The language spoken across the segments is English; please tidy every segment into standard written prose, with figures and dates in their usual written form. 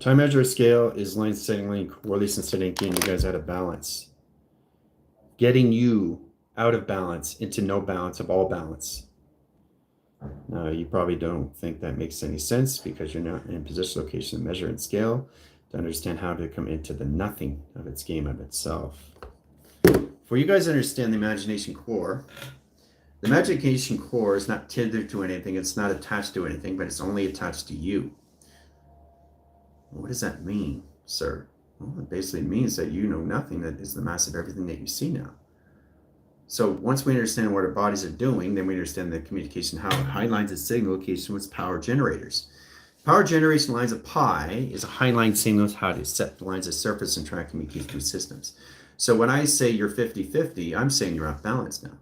time measure scale is line setting link, correlation setting, getting you guys out of balance. Getting you out of balance into no balance of all balance. Now, you probably don't think that makes any sense because you're not in position, location, measure, and scale to understand how to come into the nothing of its game of itself. For you guys to understand the imagination core, the imagination core is not tethered to anything, it's not attached to anything, but it's only attached to you. What does that mean, sir? Well, it basically means that you know nothing that is the mass of everything that you see now. So once we understand what our bodies are doing, then we understand the communication, how high lines of signal location with power generators. Power generation lines of pi is a high line signals how to set the lines of surface and track communication through systems. So when I say you're 50-50, I'm saying you're off balance now.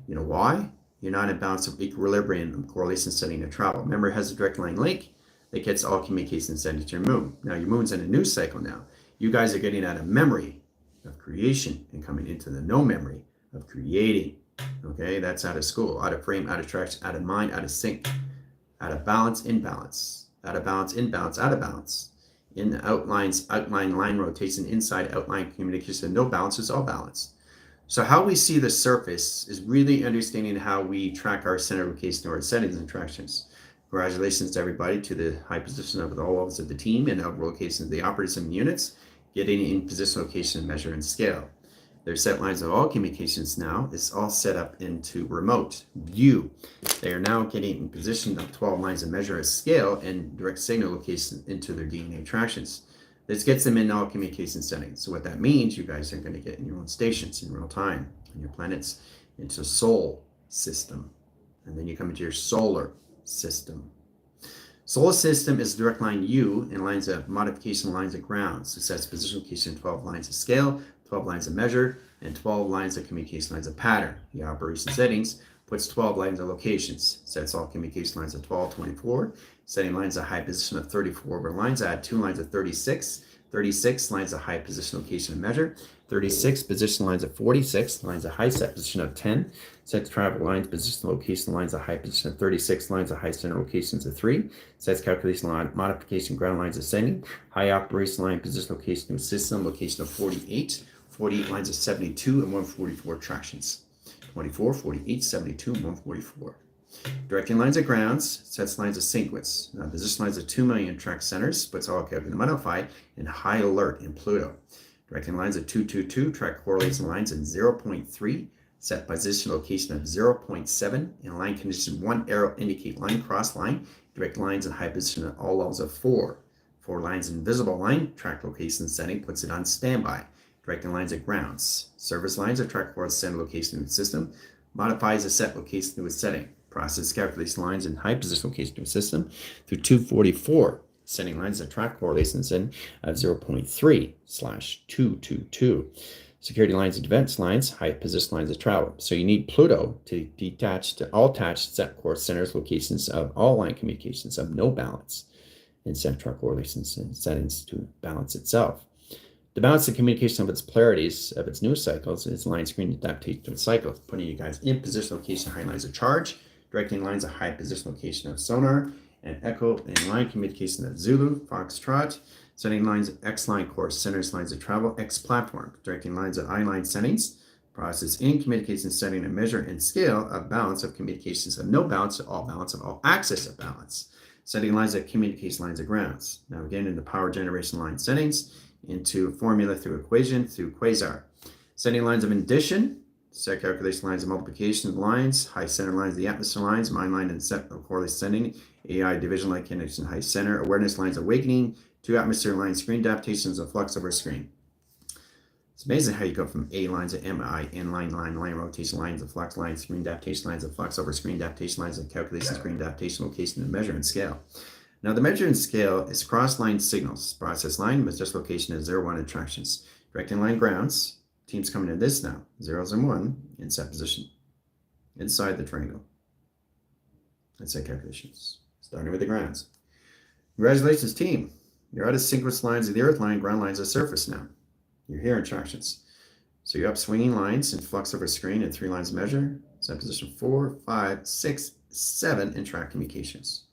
You know why? You're not in balance of equilibrium, correlation setting, and travel. Remember, it has a direct line link that gets all communication settings to your moon. Now your moon's in a new cycle now. You guys are getting out of memory of creation and coming into the no memory of creating. Okay, that's out of school, out of frame, out of traction, out of mind, out of sync, out of balance, imbalance, out of balance, imbalance, out of balance. In the outlines, outline line rotation, inside outline communication, no balance is all balance. So how we see the surface is really understanding how we track our center location or our settings and tractions. Congratulations to everybody to the high position of all levels of the team and of locations of the operators and units, getting in position, location, measure, and scale. There's set lines of all communications now. It's all set up into remote view. They are now getting in position of 12 lines of measure, scale, and direct signal location into their DNA tractions. This gets them in all communication settings. So what that means, you guys are going to get in your own stations in real time, in your planets, into sol system. And then you come into your solar system. Solar system is direct line U in lines of modification, lines of ground. So it sets position location, 12 lines of scale, 12 lines of measure, and 12 lines of communication, lines of pattern. The operation settings puts 12 lines of locations, sets all communication lines of 12, 24, setting lines of high position of 34 over lines, add 2 lines of 36, 36 lines of high position, location, and measure, 36 position lines of 46, lines of high set position of 10, sets travel lines, position, location, lines of high position of 36, lines of high center locations of 3, sets calculation line, modification, ground lines ascending, high operation line, position, location of system, location of 48, 48 lines of 72, and 144 tractions. 24, 48, 72, and 144. Directing lines of grounds, sets lines of sequence. Now, position lines of 2 million track centers, puts all calculated modified in high alert in Pluto. Directing lines of 222, track correlation lines in 0.3, set position location of 0.7, in line condition 1 arrow indicate line, cross line, direct lines in high position at all levels of 4. 4 lines in visible line, track location setting, puts it on standby. Directing lines of grounds. Service lines of track forward send location to the system. Modifies a set location to a setting. Process calculation lines in high position location to a system through 244. Setting lines of track correlations in of 0.3/222. Security lines and defense lines, high position lines of travel. So you need Pluto to detach to all attached set course centers locations of all line communications of no balance and set track correlations and settings to balance itself. To balance the communication of its polarities of its new cycles is line screen adaptation to its cycles, putting you guys in position location high lines of charge, directing lines of high position location of sonar, and echo in line communication of Zulu, Foxtrot, setting lines of X line course centers, lines of travel, X platform, directing lines of I line settings, process in communication setting and measure and scale of balance of communications of no balance to all balance of all axis of balance, setting lines of communication lines of grounds. Now again in the power generation line settings, into formula through equation through quasar. Setting lines of addition, set calculation lines of multiplication lines, high center lines of the atmosphere lines, mind line and set of correlation sending, AI division line connection, high center, awareness lines awakening, 2 atmosphere lines, screen adaptations of flux over screen. It's amazing how you go from A lines of MI, N line, line rotation lines of flux lines, screen adaptation lines of flux over screen adaptation lines of calculation, screen adaptation, location, and measure and scale. Now the measure and scale is cross-line signals. Process line with just location of 0, 1 attractions. Directing line grounds. Teams coming in this now. 0s and 1 in set position. Inside the triangle. Let's say calculations. Starting with the grounds. Congratulations team. You're out of synchronous lines of the earth line, ground lines of surface now. You're here in tractions. So you're up swinging lines in flux over screen and 3 lines of measure. Set position 4, 5, 6, 7 in track communications.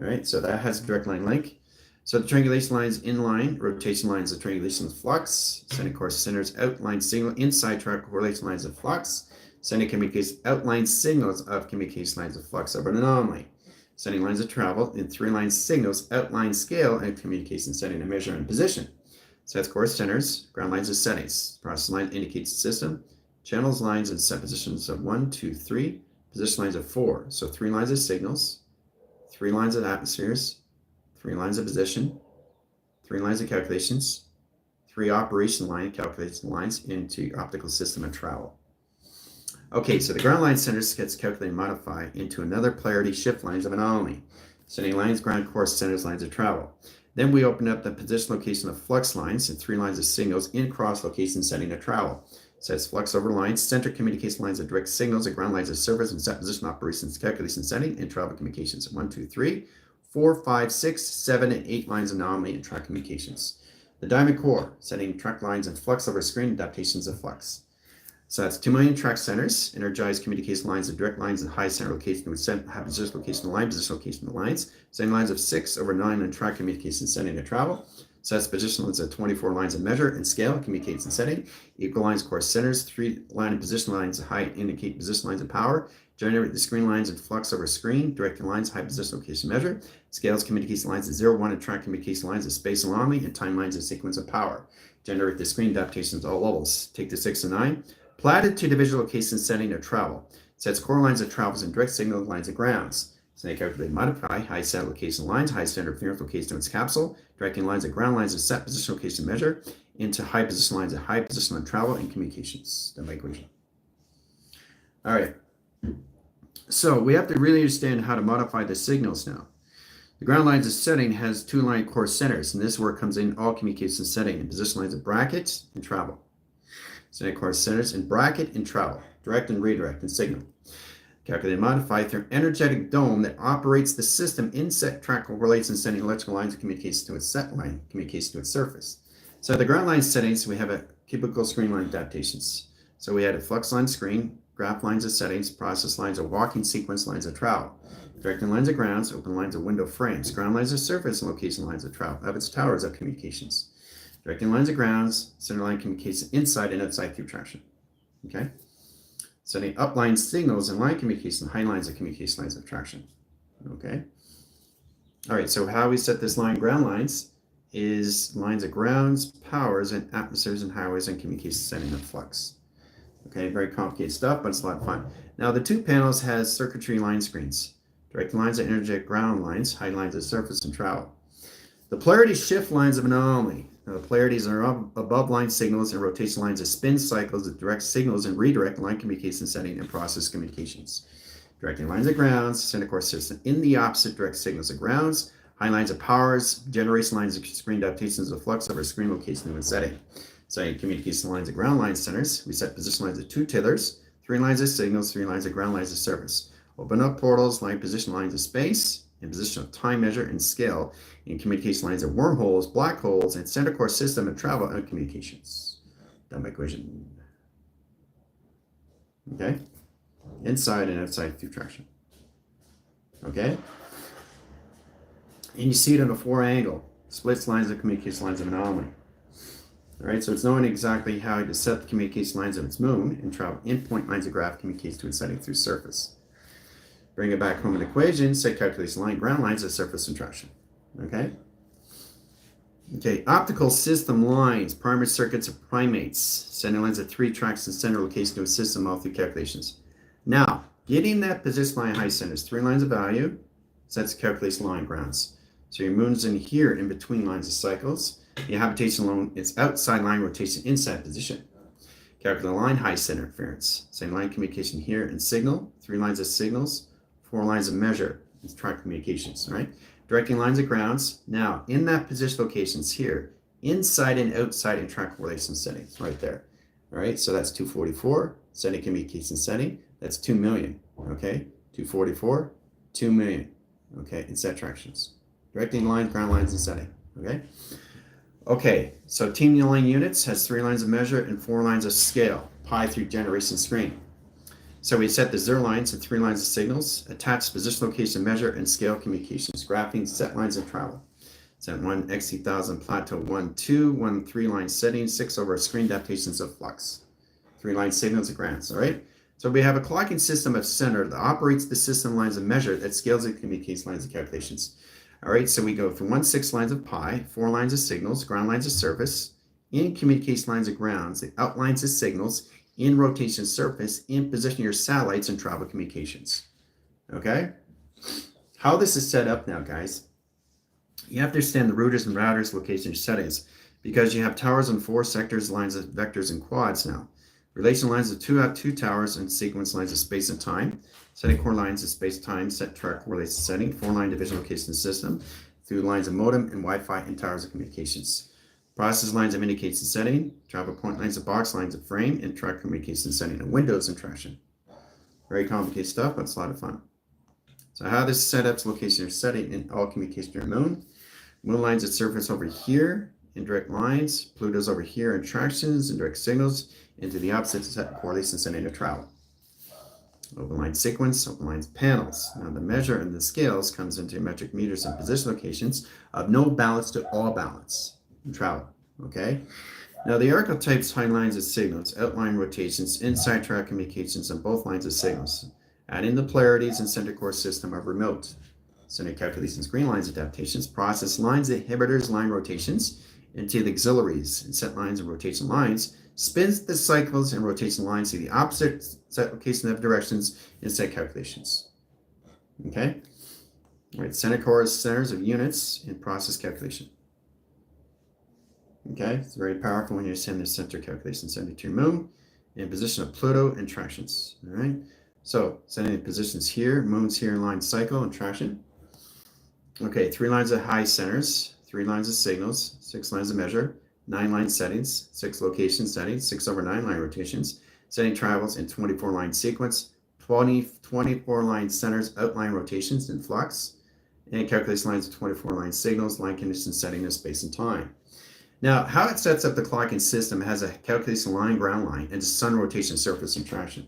All right, so that has a direct line link. So the triangulation lines inline, rotation lines of triangulation of flux, sending course centers outline signal inside track correlation lines of flux, sending communication outline signals of communication lines of flux over an anomaly, sending lines of travel in 3 line signals outline scale and communication setting and measure and position. Sets course centers, ground lines of settings. Process line indicates the system, channels lines and set positions of 1, 2, 3, position lines of 4. So 3 lines of signals, 3 lines of atmospheres, 3 lines of position, 3 lines of calculations, 3 operation line calculation lines into optical system and travel. Okay, so the ground line centers gets calculated and modified into another polarity shift lines of anomaly, sending lines, ground course centers, lines of travel. Then we open up the position location of flux lines and 3 lines of signals in cross location setting of travel. Sets flux over lines, center communication lines of direct signals, and ground lines of service and set position operations, calculation setting, and travel communications. 1, 2, 3, 4, 5, 6, 7, and 8 lines of anomaly and track communications. The diamond core, setting track lines and flux over screen adaptations of flux. So that's 2 million track centers, energized communication lines and direct lines and high center location with have position location line, position location of lines, same lines of 6 over 9 and track communication setting to travel. So that's position lines of 24 lines of measure and scale, communicates and setting, equal lines, course centers, 3 line and position lines of height indicate position lines of power, generate the screen lines and flux over screen, directing lines, high position location measure, scales communication lines of 0, 1 and track communication lines of space anomaly, and time lines of sequence of power. Generate the screen adaptations at all levels. Take the 6 and 9. Platted to the visual location setting of travel. Sets core lines of travels and direct signal lines of grounds. So they calculate modify high set location lines, high standard interference location of its capsule, directing lines of ground lines of set position location measure into high position lines of high position on travel and communications. That's my equation. All right. So we have to really understand how to modify the signals now. The ground lines of setting has 2 line core centers, and this work comes in all communication setting and position lines of brackets and travel. Setting course centers in bracket and travel, direct and redirect and signal. Calculate and modify through an energetic dome that operates the system in set track relates and sending electrical lines of communication to its set line, communication to its surface. So the ground line settings, we have a cubical screen line adaptations. So we had a flux line screen, graph lines of settings, process lines of walking sequence lines of travel, directing lines of grounds, open lines of window frames, ground lines of surface and location lines of travel, of its towers of communications. Directing lines of grounds, center line communication inside and outside through traction. Okay? Setting upline signals and line communication, high lines of communication lines of traction. Okay? All right, so how we set this line ground lines is lines of grounds, powers, and atmospheres and highways and communication setting of flux. Okay, very complicated stuff, but it's a lot of fun. Now the 2 panels has circuitry line screens. Directing lines of energetic ground lines, high lines of surface and travel. The polarity shift lines of anomaly. Now, the polarities are above line signals and rotation lines of spin cycles of direct signals and redirect line communication setting and process communications. Directing lines of grounds, center course system in the opposite direct signals of grounds, high lines of powers, generation lines of screen adaptations of flux over screen location and setting. Setting communication lines of ground line centers, we set position lines of 2 tethers, 3 lines of signals, 3 lines of ground lines of service. Open up portals, line position lines of space, and position of time measure and scale in communication lines of wormholes, black holes, and center core system of travel and communications. Done my equation. Okay? Inside and outside through traction. Okay? And you see it on a 4 angle. Splits lines of communication lines of anomaly. All right, so it's knowing exactly how to set the communication lines of its moon and travel in point lines of graph communicates to its setting through surface. Bring it back home in equation, set calculation line, ground lines of surface and traction. Okay? Okay, optical system lines, primary circuits of primates, sending lines of 3 tracks and center location to a system all through calculations. Now, getting that position line high centers, 3 lines of value, sets calculation line grounds. So your moon's in here in between lines of cycles. The habitation alone, it's outside line rotation, inside position. Calculate line high center interference. Same line communication here and signal, 3 lines of signals, 4 lines of measure, it's track communications, right? Directing lines of grounds. Now, in that position locations here, inside and outside in track relation settings, right there. All right, so that's 244, setting communication setting. That's 2 million, okay? 244, 2 million, okay? In set tractions. Directing lines, ground lines, and setting, okay? Okay, so team line units has 3 lines of measure and 4 lines of scale, pi through generation screen. So we set the 0 lines and 3 lines of signals, attach position, location, measure, and scale communications, graphing, set lines, and travel. Set 1, X2000, plateau 1, 2, 1, 3-line setting, 6 over screen adaptations of flux. 3-line signals of grounds, all right? So we have a clocking system of center that operates the system lines of measure that scales and communicates lines of calculations. All right, so we go from 1, 6 lines of pi, 4 lines of signals, ground lines of surface, in communicates lines of grounds, it outlines the signals, in rotation surface, in position your satellites and travel communications. Okay? How this is set up now, guys, you have to understand the routers and routers location settings because you have towers on 4 sectors, lines of vectors, and quads now. Relation lines of 2 have 2 towers and sequence lines of space and time. Setting core lines of space time, set track correlation setting, 4-line division location system, through lines of modem and Wi-Fi and towers of communications. Process lines of indication setting, travel point lines of box lines of frame, and track communication setting, and windows and traction. Very complicated stuff, but it's a lot of fun. So how this setups location or setting in all communication or moon. Moon lines at surface over here, indirect lines, Pluto's over here, and tractions, indirect signals, into the opposite set correlation setting of travel. Open line sequence, open lines panels. Now the measure and the scales comes into metric meters and position locations of no balance to all balance in travel, okay? Now the archetypes high lines of signals, outline rotations, inside track communications on both lines of signals, and in the polarities and center core system of remote. Center calculations, green lines adaptations, process lines, inhibitors, line rotations, into the auxiliaries and set lines and rotation lines, spins the cycles and rotation lines to the opposite set location of directions in set calculations. Okay? All right, center core is centers of units in process calculation. Okay, it's very powerful when you send the center calculation, send it to your moon, in position of Pluto and tractions. All right, so sending positions here, moon's here in line cycle and traction. Okay, 3 lines of high centers, 3 lines of signals, 6 lines of measure, 9 line settings, 6 location settings, 6 over 9 line rotations, setting travels in 24 line sequence, 24 line centers, outline rotations in flux, and calculates lines of 24 line signals, line conditions setting of space and time. Now, how it sets up the clocking system has a calculation line, ground line, and sun rotation surface and traction.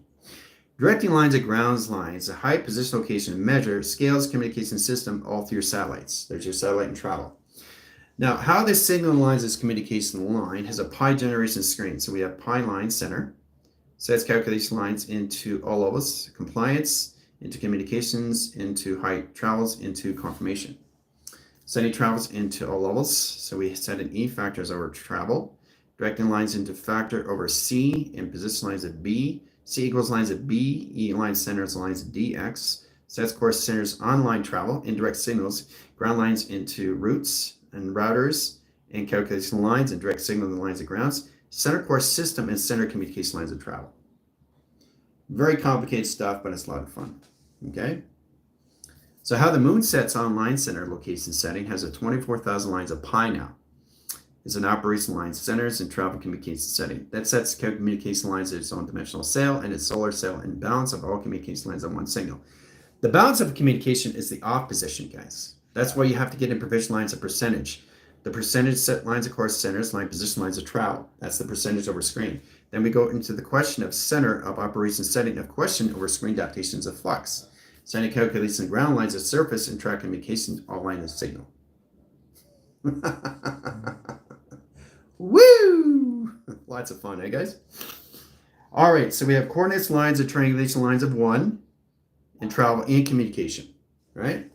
Directing lines at grounds lines, a height, position, location, measure, scales, communication system, all through your satellites. There's your satellite and travel. Now, how this signal lines this communication line has a pi generation screen. So we have pi line center, sets calculation lines into all levels, compliance, into communications, into height travels, into confirmation. Setting travels into all levels. So we set an E factors over travel, directing lines into factor over C, and position lines of B, C equals lines of B, E line centers lines of DX, sets course centers on line travel, indirect signals, ground lines into routes and routers, and calculation lines and direct signal the lines of grounds, center course system and center communication lines of travel. Very complicated stuff, but it's a lot of fun. Okay? So how the moon sets on line center location setting has a 24,000 lines of pi now. It's an operation line centers and travel communication setting. That sets communication lines at its own dimensional sail and its solar sail and balance of all communication lines on one signal. The balance of communication is the off position, guys. That's why you have to get in provision lines of percentage. The percentage set lines of course centers, line position lines of travel. That's the percentage over screen. Then we go into the question of center of operation setting of question over screen adaptations of flux. Setting calculation ground lines of surface and track communication all lines of signal. Woo! Lots of fun, eh, guys? All right, so we have coordinates lines of triangulation lines of 1 and travel and communication, right?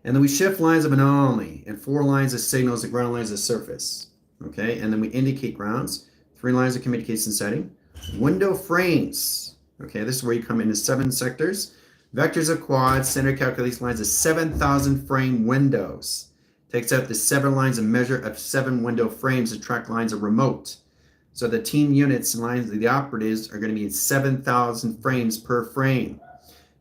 And then we shift lines of anomaly and 4 lines of signals and ground lines of surface, okay? And then we indicate grounds, 3 lines of communication setting, window frames, okay? This is where you come into 7 sectors, vectors of quads, center calculation lines of 7,000 frame windows. Takes out the 7 lines of measure of 7 window frames and track lines of remote. So the team units and lines of the operatives are going to be in 7,000 frames per frame.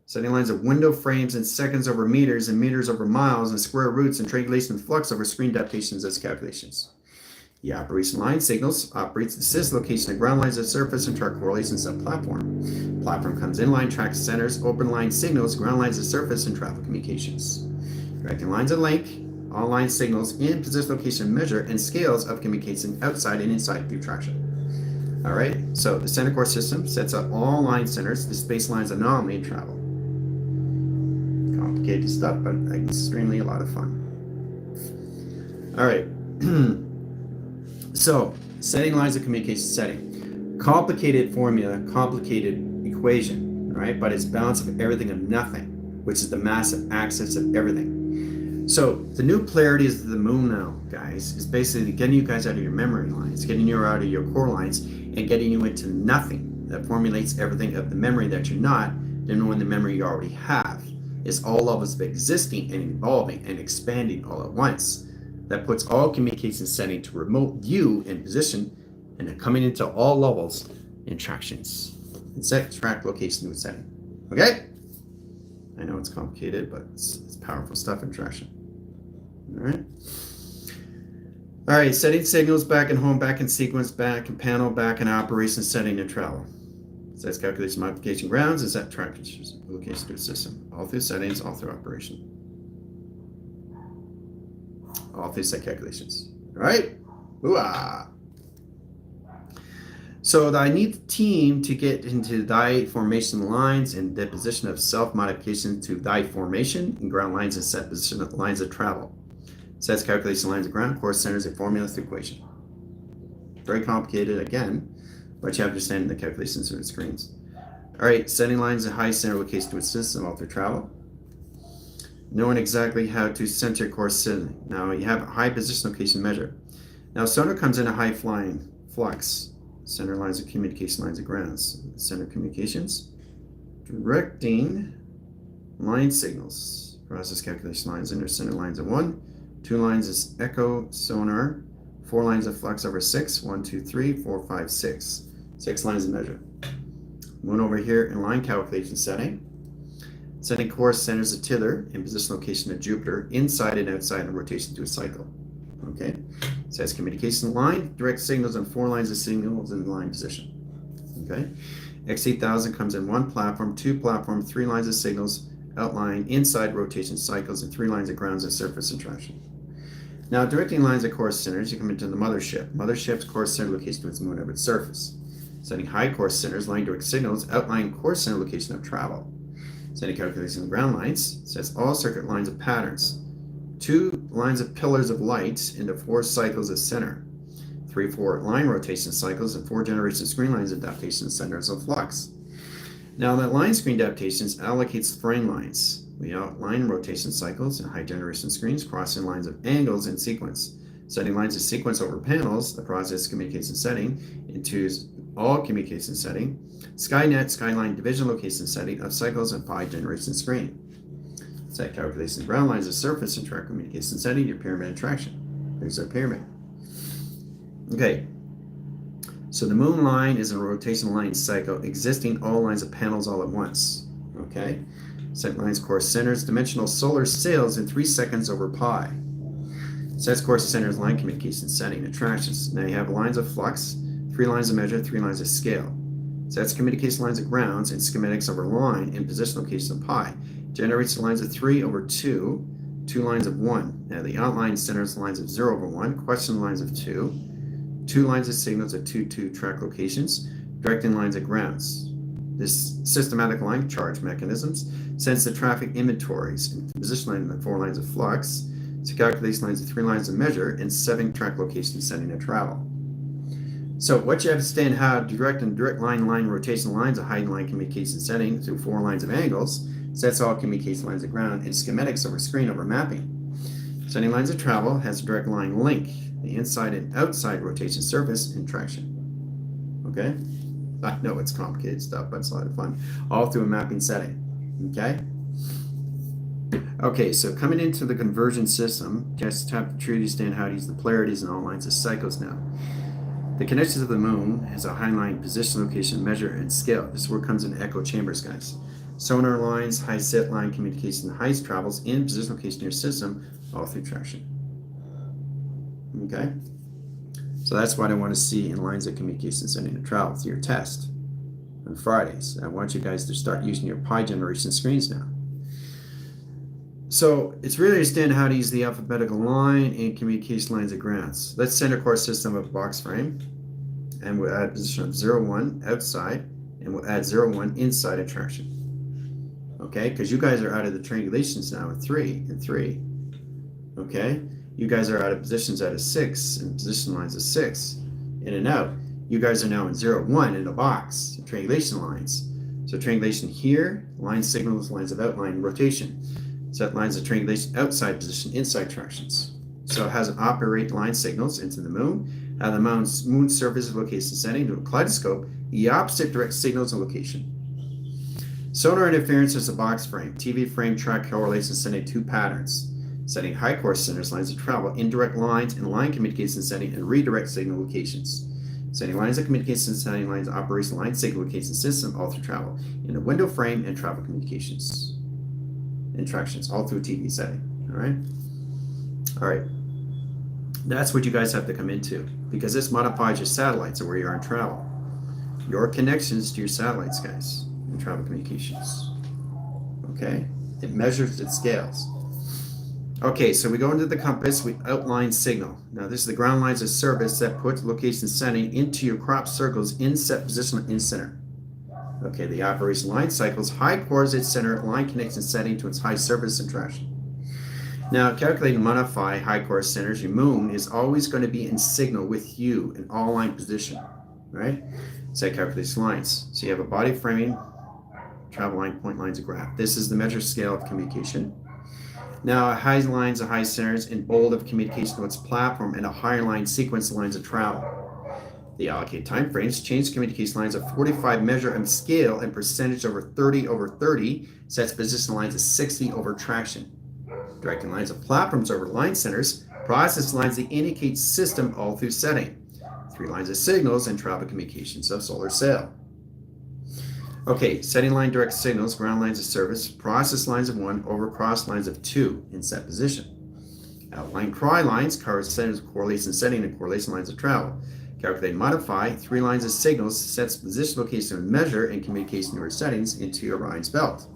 Setting lines of window frames in seconds over meters and meters over miles and square roots and triangulation flux over screen adaptations as calculations. The operation line signals operates the sys location of ground lines of surface and track correlations of platform. Platform comes in line, tracks centers, open line signals, ground lines of surface and travel communications. Directing lines of link, all line signals in position, location, measure, and scales of communication outside and inside through traction. All right, so the center core system sets up all line centers, the space lines anomaly, and travel. Complicated stuff, but extremely a lot of fun. All right. So, setting lines of communication setting. Complicated formula, complicated equation, right? But it's balance of everything and nothing, which is the massive axis of everything. So, the new polarities of the moon now, guys, is basically getting you guys out of your memory lines, getting you out of your core lines, and getting you into nothing that formulates everything of the memory that you're not, then knowing the memory you already have. Is all levels of existing and evolving and expanding all at once. That puts all communication setting to remote view and position, and then coming into all levels interactions. And set track location with setting. Okay? I know it's complicated, but it's powerful stuff in traction. All right. All right, setting signals back and home, back in sequence, back and panel, back in operation, setting and travel. Sets calculation, modification, grounds, and set track location to a system. All through settings, all through operation. All through set calculations. All right? Ooh-ah. So I need the team to get into die formation lines and the position of self-modification to die formation and ground lines and set position of lines of travel. Sets calculation lines of ground, course centers, and formula through equation. Very complicated again, but you have to understand the calculations through the screens. All right, setting lines of high center location to a system all through travel. Knowing exactly how to center course setting. Now you have a high position location measure. Now sonar comes in a high flying flux. Center lines of communication, lines of grounds. Center communications. Directing line signals. Process calculation lines, inner center lines of 1. 2 lines is echo sonar. 4 lines of flux over 6. 1, 2, 3, 4, 5, 6. 6 lines of measure. One over here in line calculation setting. Setting course centers of tither in position location of Jupiter, inside and outside in rotation to a cycle. Okay. Says communication line, direct signals on 4 lines of signals in line position. Okay. X8000 comes in 1 platform, 2 platform, 3 lines of signals, outline, inside rotation cycles, and 3 lines of grounds and surface interaction. Now, directing lines of course centers, you come into the mothership. Mothership's course center location to its moon orbit surface. Setting high course centers, line direct signals, outline course center location of travel. Setting calculation of ground lines, sets all circuit lines of patterns. 2 lines of pillars of light into 4 cycles of center. 3, 4 line rotation cycles, and 4 generation screen lines adaptation centers of flux. Now that line screen adaptations allocates frame lines. We outline rotation cycles and high generation screens, crossing lines of angles in sequence. Setting lines of sequence over panels, the process communication setting into all communication setting. Skynet, skyline division location setting of cycles and pi generation screen. Set calculation of ground lines of surface and track communication setting, your pyramid and traction. There's our pyramid. Okay. So the moon line is a rotation line cycle existing all lines of panels all at once. Okay. Set lines course centers, dimensional solar sails in 3 seconds over pi. Sets course centers line communication setting, attractions. Now you have lines of flux, 3 lines of measure, 3 lines of scale. Sets communication lines of grounds and schematics over line and position location of pi. Generates the lines of 3 over 2, 2 lines of 1. Now the outline centers lines of 0 over 1, question lines of 2, 2 lines of signals of 2, 2 track locations, directing lines of grounds. This systematic line charge mechanisms sends the traffic inventories and position line in the 4 lines of flux to calculate lines of 3 lines of measure and 7 track locations setting of travel. So what you have to understand how direct and direct line rotation lines of high line communication setting through 4 lines of angles sets all communication lines of ground and schematics over screen over mapping. Setting lines of travel has a direct line link, the inside and outside rotation surface and traction. Okay? I know it's complicated stuff, but it's a lot of fun. All through a mapping setting. Okay? Okay, so coming into the conversion system, just have to truly understand how to use the polarities and all lines of cycles now. The connections of the moon has a high line position, location, measure, and scale. This is where it comes in echo chambers, guys. Sonar lines, high set line communication, highest travels in position, location, your system, all through traction. Okay? So that's what I want to see in lines of communication setting to travel through your test on Fridays. I want you guys to start using your pi generation screens now. So it's really understand how to use the alphabetical line and communication lines of grounds. Let's center course system of a box frame, and we'll add position of 0, 1 outside, and we'll add 0, 1 inside of traction. Okay, because you guys are out of the triangulations now with 3 and 3. Okay, You guys are out of positions at a 6, and position lines of 6, in and out. You guys are now in 0, 1 in a box, triangulation lines. So triangulation here, line signals, lines of outline, rotation. Set lines of triangulation, outside position, inside tractions. So it has an operate line signals into the moon, how the moon surface location setting to a kaleidoscope, the opposite direct signals and location. Sonar interference is a box frame. TV frame track correlation setting 2 patterns. Setting high course centers, lines of travel, indirect lines, and line communication setting, and redirect signal locations. Setting lines of communication setting, lines of operation, line signal location system, all through travel. In a window frame and travel communications. Interactions, all through TV setting. All right? All right. That's what you guys have to come into, because this modifies your satellites or where you are in travel. Your connections to your satellites, guys, in travel communications. Okay? It measures, it scales. Okay, so we go into the compass, we outline signal. Now this is the ground lines of service that puts location setting into your crop circles in set position in center. Okay, the operation line cycles, high coordinate center, line connection setting to its high surface and traction. Now calculate and modify high coordinate centers. Your moon is always going to be in signal with you in all line position, right? Set calculation lines. So you have a body framing, travel line, point lines, a graph. This is the measure scale of communication. Now, high lines of high centers in bold of communication to its platform, and a higher line sequence lines of travel. The allocated time frames change communication lines of 45 measure and scale and percentage over 30 over 30 sets position lines of 60 over traction. Directing lines of platforms over line centers, process lines that indicate system all through setting. 3 lines of signals and travel communications of solar sail. Okay, setting line direct signals, ground lines of service, process lines of 1 over cross lines of 2 in set position. Outline cry lines, centers of correlation setting and correlation lines of travel. Calculate and modify 3 lines of signals, sets position, location, and measure and communication or settings into your Orion's belt.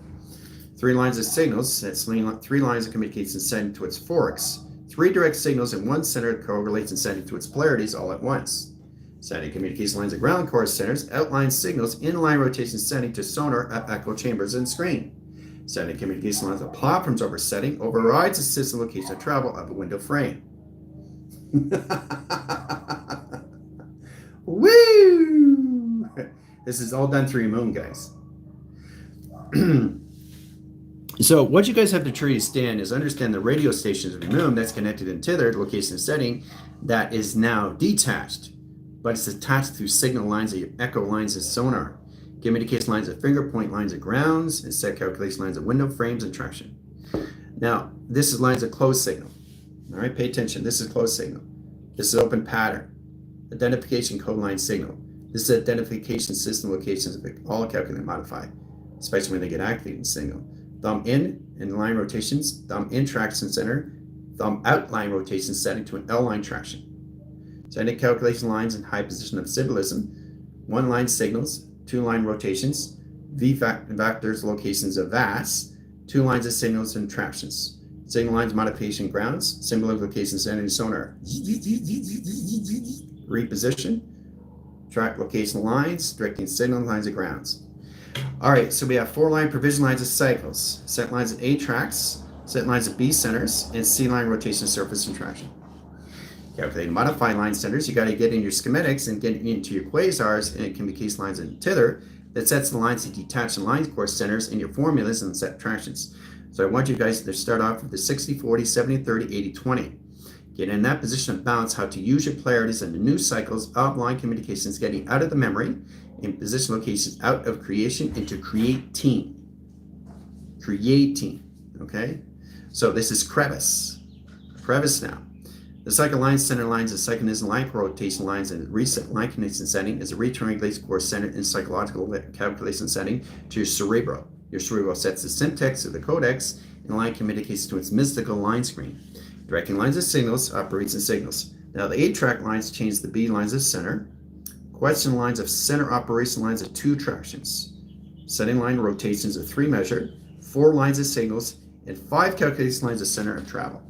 3 lines of signals, sets 3 lines of communication setting to its forks. 3 direct signals and 1 center correlation setting to its polarities all at once. Setting communication lines of ground course centers, outline signals, inline rotation setting to sonar at echo chambers and screen. Setting communication lines of platforms over setting, overrides the system location of travel of a window frame. Woo! This is all done through your moon, guys. So what you guys have to truly stand is understand the radio stations of your moon that's connected in tether location setting that is now detached, but it's attached through signal lines of your echo lines of sonar, communication lines of finger point lines of grounds, and set calculation lines of window frames and traction. Now, this is lines of closed signal. All right, pay attention. This is closed signal. This is open pattern. Identification code line signal. This is identification system locations of all calculate and modify, especially when they get activated in signal. Thumb in and line rotations, thumb in traction center, thumb out line rotation setting to an L line traction. Setting calculation lines in high position of symbolism, 1 line signals, 2 line rotations, V vectors locations of VAS, 2 lines of signals and tractions. Signal lines modification grounds, symbol of locations setting sonar. Reposition, track location lines, directing signal lines of grounds. All right, so we have 4 line provision lines of cycles, set lines of A tracks, set lines of B centers, and C line rotation surface and traction. Calculate and modify line centers. You got to get in your schematics and get into your quasars and communication lines and tether that sets the lines of detached and line course centers in your formulas and set tractions. So I want you guys to start off with the 60, 40, 70, 30, 80, 20. Get in that position of balance, how to use your polarities and the new cycles of line communications, getting out of the memory in position locations out of creation into creating. Creating, okay? So this is crevice. Crevice now. The cycle lines, center lines, and cyclism line rotation lines, and reset line connection setting is a retriangulation course centered in psychological calculation setting to your cerebral. Your cerebral sets the syntax of the codex and line communicates to its mystical line screen. Directing lines of signals operates in signals. Now the A-track lines change the B lines of center. Question lines of center operation lines of 2 tractions. Setting line rotations of 3 measure, 4 lines of signals, and 5 calculation lines of center of travel.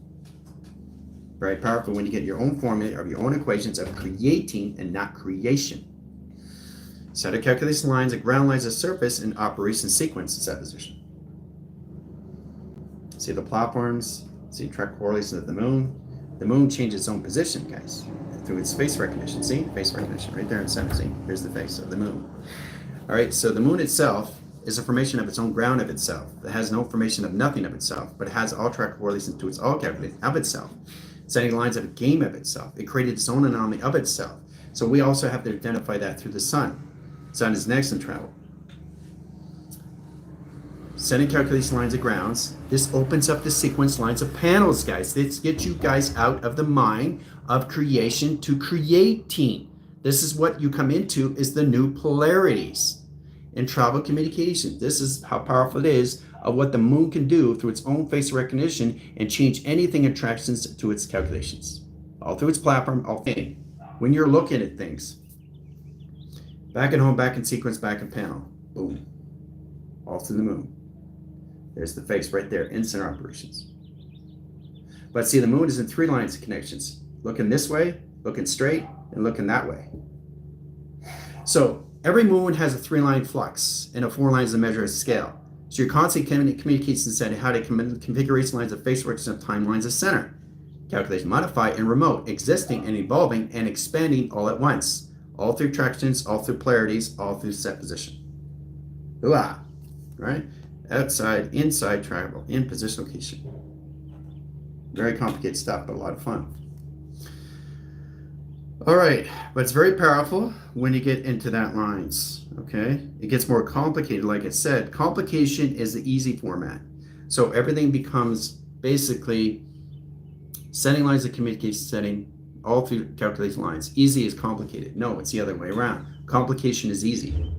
Very powerful when you get your own formula of your own equations of creating and not creation. Set of calculation lines of ground lines of surface and operation sequence in set position. See the platforms, see track correlation of the moon, The moon changes its own position, guys, through its face recognition. See? Face recognition right there in center. See? Here's the face of the moon. All right, so the moon itself is a formation of its own ground of itself. It has no formation of nothing of itself, but it has all track correlation to its all calculation of itself, setting lines of a game of itself. It created its own anomaly of itself. So we also have to identify that through the sun. Sun is next in travel. Setting calculation lines of grounds. This opens up the sequence lines of panels, guys. This gets you guys out of the mind of creation to creating. This is what you come into is the new polarities in travel communication. This is how powerful it is of what the moon can do through its own face recognition and change anything attractions to its calculations. All through its platform, all thing. When you're looking at things. Back at home, back in sequence, back in panel. Boom. All through the moon. There's the face right there, in center operations. But see, the moon is in 3 lines of connections. Looking this way, looking straight, and looking that way. So every moon has a 3-line flux and a 4 lines of measure of scale. So your constant communication setting how to configuration lines of face recognition of time lines of center. Calculation, modify, and remote, existing and evolving and expanding all at once. All through attractions, all through polarities, all through set position. Hooah! Right? Outside, inside, travel, in position location. Very complicated stuff, but a lot of fun. All right, but it's very powerful when you get into that lines, okay? It gets more complicated, like I said. Complication is the easy format. So everything becomes basically setting lines of communication setting all through calculation lines. Easy is complicated. No, it's the other way around. Complication is easy.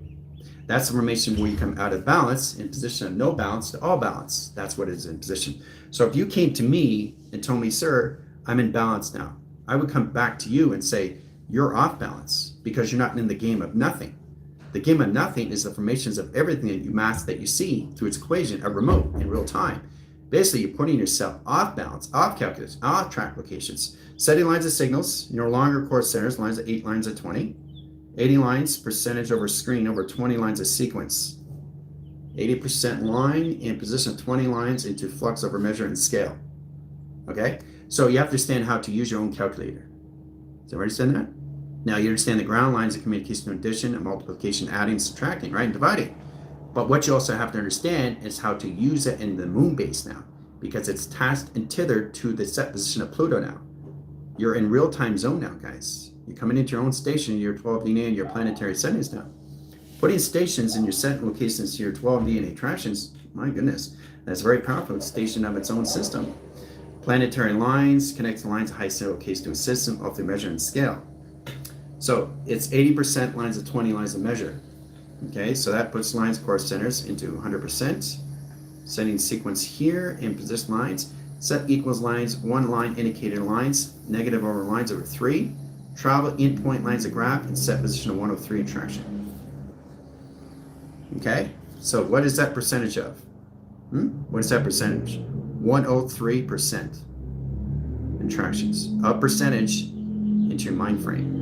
That's the formation where you come out of balance, in position of no balance to all balance. That's what it is in position. So if you came to me and told me, sir, I'm in balance now, I would come back to you and say, you're off balance because you're not in the game of nothing. The game of nothing is the formations of everything that you mass that you see through its equation, a remote in real time. Basically, you're putting yourself off balance, off calculus, off track locations. Setting lines of signals, no longer core centers, lines of 8 lines of 20. 80 lines, percentage over screen, over 20 lines of sequence. 80% line in position of 20 lines into flux over measure and scale. Okay? So you have to understand how to use your own calculator. Does everybody understand that? Now you understand the ground lines of communication, addition, and multiplication, adding, subtracting, right? And dividing. But what you also have to understand is how to use it in the moon base now, because it's tasked and tethered to the set position of Pluto now. You're in real-time zone now, guys. You're coming into your own station, your 12 DNA, your planetary settings now. Putting stations in your set locations to your 12 DNA attractions, my goodness, that's very powerful. It's a station of its own system. Planetary lines, connect the lines of high center location to a system of the measure and scale. So it's 80% lines of 20 lines of measure. Okay, so that puts lines core centers into 100%. Setting sequence here in position lines. Set equals lines, 1 line indicator lines, negative over lines over 3. Travel in point lines of graph and set position of 103 attraction. Okay, so what is that percentage of? What is that percentage? 103% attractions. A percentage into your mind frame.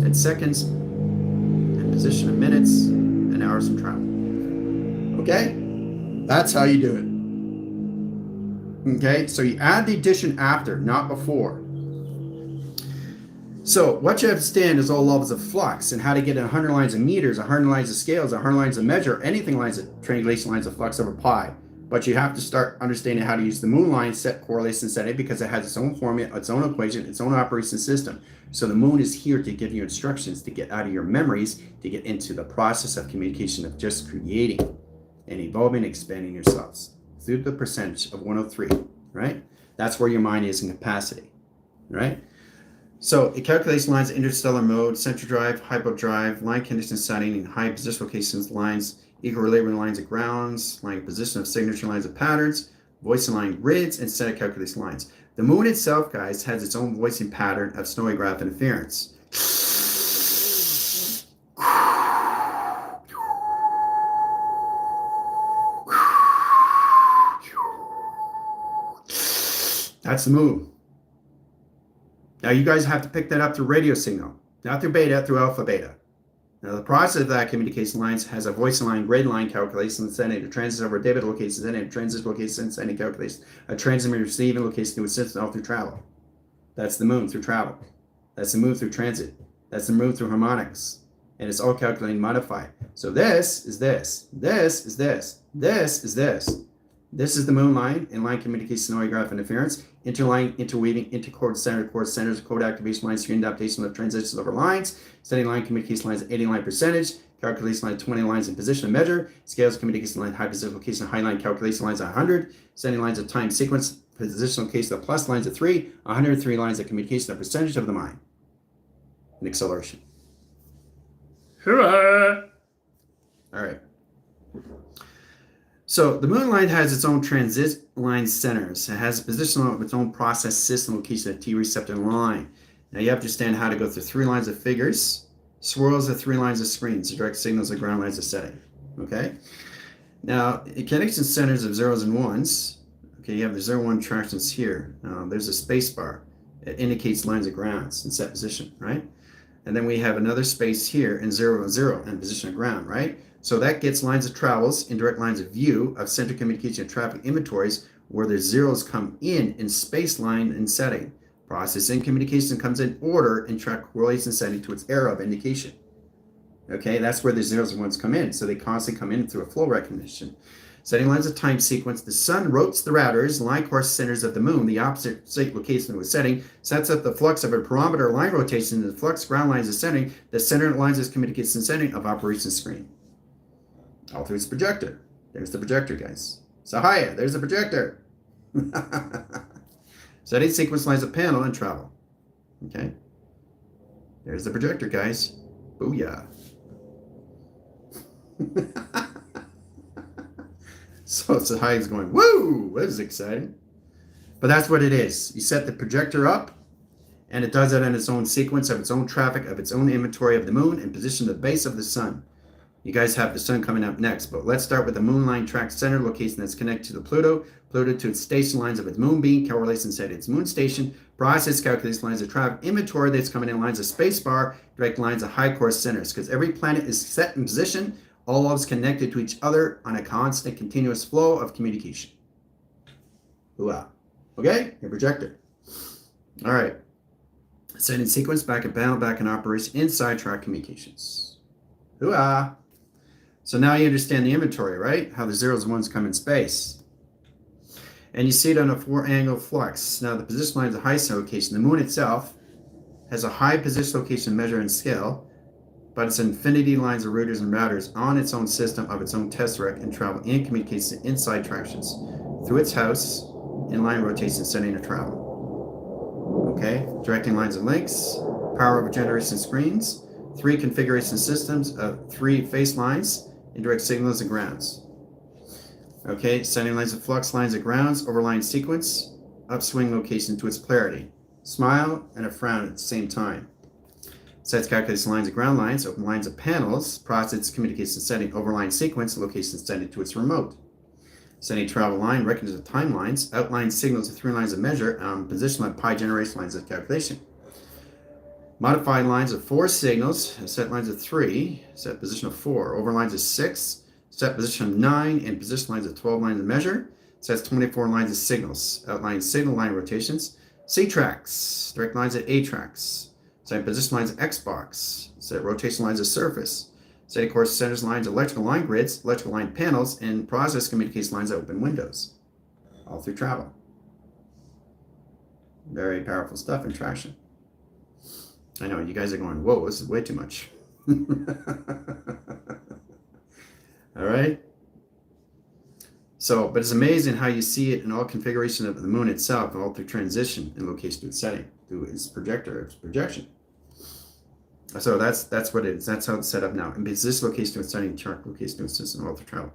And seconds, and position of minutes, and hours of travel. Okay, that's how you do it. Okay, so you add the addition after, not before. So what you understand is all levels of flux and how to get 100 lines of meters, 100 lines of scales, 100 lines of measure, anything lines of triangulation lines of flux over pi. But you have to start understanding how to use the moon line set correlation setting because it has its own formula, its own equation, its own operation system. So the moon is here to give you instructions to get out of your memories, to get into the process of communication of just creating and evolving, expanding yourselves through the percentage of 103, right? That's where your mind is in capacity, right? So it calculates lines of interstellar mode, central drive, hyperdrive, line condition setting, and high position locations, lines, equilibrium lines of grounds, line of position of signature lines of patterns, voicing line grids, and set of calculation lines. The moon itself, guys, has its own voicing pattern of snowy graph interference. That's the moon. Now you guys have to pick that up through radio signal, not through beta, through alpha beta. Now the process of that communication lines has a voice line, grid line calculation, sending a transit over debit locations, then a transit location, sending calculation, a transmitter receiving location to a system all through travel. That's the moon through travel. That's the moon through transit. That's the moon through harmonics. And it's all calculated and modified. So this is this. This is this. This is this. This is the moon line, inline communication, noograph interference, interline, interweaving, interchord center, chord centers, code activation lines, screen adaptation of transitions over lines, setting line communication lines at 80 line percentage, calculation line 20 lines in position and measure, scales communication line, high position location, high line calculation lines at 100, setting lines of time sequence, position location of plus lines at 3, 103 lines of communication, a percentage of the mind, and acceleration. Hurrah! All right. So the moon line has its own transit line centers. It has a position of its own process system location at T receptor line. Now you have to understand how to go through 3 lines of figures, swirls of 3 lines of screens, direct signals of ground lines of setting. Okay. Now the connection centers of zeros and ones. Okay, you have the 0-1 tractions here. There's a space bar. It indicates lines of grounds in set position, right? And then we have another space here in 0, 0 in position of ground, right? So that gets lines of travels, indirect lines of view of center communication and traffic inventories where the zeros come in space line and setting. Processing communication comes in order and track correlation setting to its arrow of indication. Okay, that's where the zeros and ones come in. So they constantly come in through a flow recognition. Setting lines of time sequence, the sun rotates the routers, line course centers of the moon, the opposite location of the setting, sets up the flux of a parameter line rotation, and the flux ground lines of setting, the center lines of communication setting of operation screen. All through its projector. There's the projector, guys. So hiya, there's the projector. Setting sequence lines of panel and travel. Okay. There's the projector, guys. Booyah. So Sahai is going, woo, that is exciting. But that's what it is. You set the projector up, and it does it in its own sequence of its own traffic, of its own inventory of the moon, and position the base of the sun. You guys have the sun coming up next, but let's start with the moon line track center location that's connected to the Pluto to its station lines of its moon beam, correlation set its moon station, process calculation lines of traffic inventory that's coming in lines of space bar, direct lines of high course centers, because every planet is set in position, all of us connected to each other on a constant continuous flow of communication. Hooah. Okay, your projector. All right. Setting sequence back in panel, back in operation, inside track communications. Hooah. So now you understand the inventory, right? How the zeros and ones come in space. And you see it on a 4-angle flux. Now the position line is a high center location. The moon itself has a high position location measure and scale, but it's infinity lines of routers and routers on its own system of its own tesseract and travel and communicates inside tractions through its house, inline rotation, setting of travel. Okay, directing lines and links, power over generation screens, 3 configuration systems of 3 face lines, indirect signals and grounds. Okay, sending lines of flux, lines of grounds, overlying sequence, upswing location to its polarity. Smile and a frown at the same time. Sets calculates lines of ground lines, open lines of panels, process communication setting, overlying sequence, location setting to its remote. Setting travel line, records of timelines, outline signals of 3 lines of measure, position line, pi generation lines of calculation. Modified lines of 4 signals, set lines of 3, set position of 4, over lines of 6, set position of 9, and position lines of 12 lines of measure, sets 24 lines of signals, outline signal line rotations, C tracks, direct lines of A tracks, set position lines of X box, set rotation lines of surface, set course centers lines, electrical line grids, electrical line panels, and process communication lines of open windows, all through travel. Very powerful stuff in traction. I know, you guys are going, whoa, this is way too much. All right. So, but it's amazing how you see it in all configuration of the moon itself, all through transition and location to its setting, through its projector, its projection. So that's what it is. That's how it's set up now. And it's this location to its setting, chart location to its system, all through travel.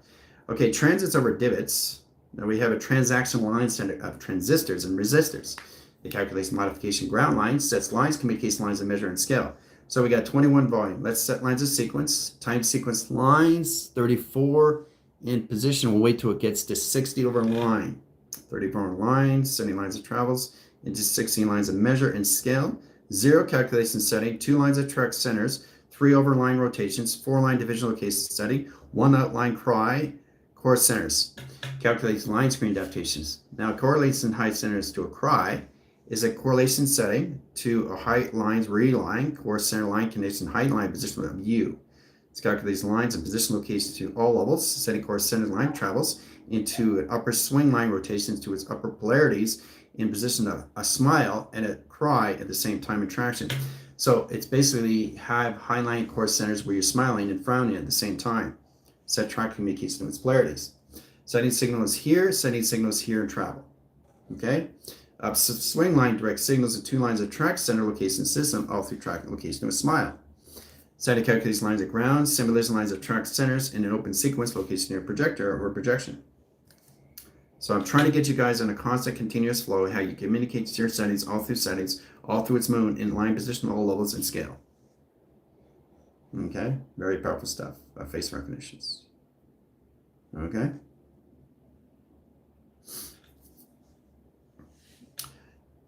Okay, transits over divots. Now we have a transactional line center of transistors and resistors. It calculates modification ground lines, sets lines, communication lines, and measure and scale. So we got 21 volume. Let's set lines of sequence, time sequence lines, 34 in position. We'll wait till it gets to 60 over line. 34 lines, setting lines of travels into 16 lines of measure and scale. 0 calculation setting, 2 lines of track centers, 3 over line rotations, 4 line division location setting, 1 outline core centers. Calculates line screen adaptations. Now it correlates in high centers to a cry. is a correlation setting to a height lines reline, course center line condition, height line position of U. Let's calculate these lines and position locations to all levels. Setting course center line travels into an upper swing line rotations to its upper polarities in position of a smile and a cry at the same time in traction. So it's basically have high line course centers where you're smiling and frowning at the same time. Set track communication to its polarities. Setting signal is here, setting signal is here in travel. Okay? Swing line directs signals to two lines of track center location system, all through track location of a smile. Setting calculates lines at ground, simulation lines of track centers in an open sequence location near projector or projection. So I'm trying to get you guys on a constant continuous flow of how you communicate to your settings, all through its moon in line position, all levels and scale. Okay, very powerful stuff. Face recognitions. Okay.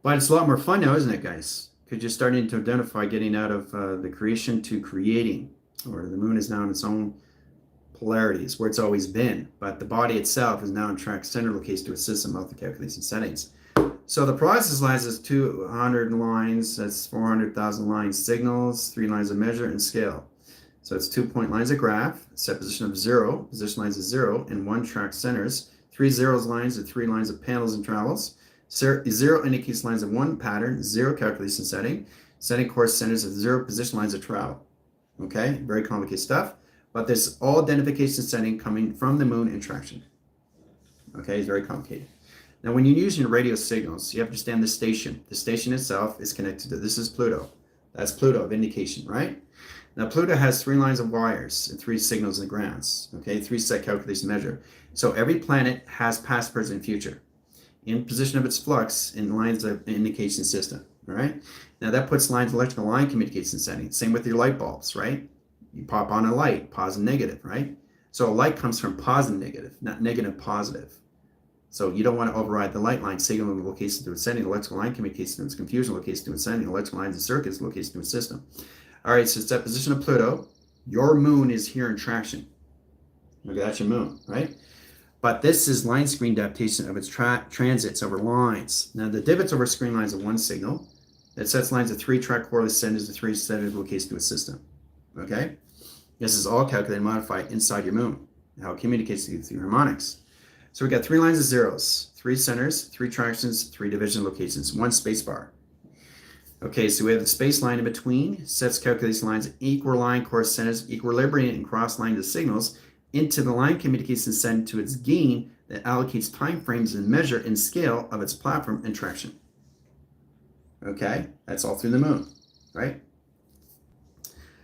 But it's a lot more fun now, isn't it, guys? Because you're starting to identify getting out of the creation to creating, or the moon is now in its own polarities where it's always been, but the body itself is now in track center location to a system of the calculation settings. So the process lines is 200 lines, that's 400,000 lines signals, 3 lines of measure and scale. So it's 2-point lines of graph, set position of 0, position lines of 0, and 1 track centers, 3 zeros lines and 3 lines of panels and travels. 0 indicates lines of 1 pattern, 0 calculation setting, setting course centers of 0 position lines of travel. Okay, very complicated stuff, but this all identification setting coming from the moon in traction. Okay, it's very complicated. Now, when you're using radio signals, you have to understand the station. The station itself is connected to, this is Pluto. That's Pluto of indication, right? Now, Pluto has 3 lines of wires and 3 signals and grounds, okay? 3 set calculation measure. So every planet has past, present, and future in position of its flux in lines of indication system, all right? Now, that puts lines electrical line communication setting. Same with your light bulbs, right? You pop on a light, positive, negative, right? So a light comes from positive, negative, not negative, positive. So you don't want to override the light line signal in the location to its setting, electrical line communication to its confusion, location to its setting, electrical lines and circuits, location to its system. All right, so it's that position of Pluto. Your moon is here in traction. Okay, that's your moon, right? But this is line screen adaptation of its transits over lines. Now the divots over screen lines of 1 signal that sets lines of 3 track correlated centers to 3 centered location to its system. Okay? This is all calculated and modified inside your moon, how it communicates to you through harmonics. So we got 3 lines of zeros, 3 centers, 3 tractions, 3 division locations, 1 space bar. Okay, so we have the space line in between, sets calculation lines of equal line course centers, equilibrium and cross line of signals into the line communication sent to its gain that allocates time frames and measure and scale of its platform and traction. Okay, that's all through the moon, right?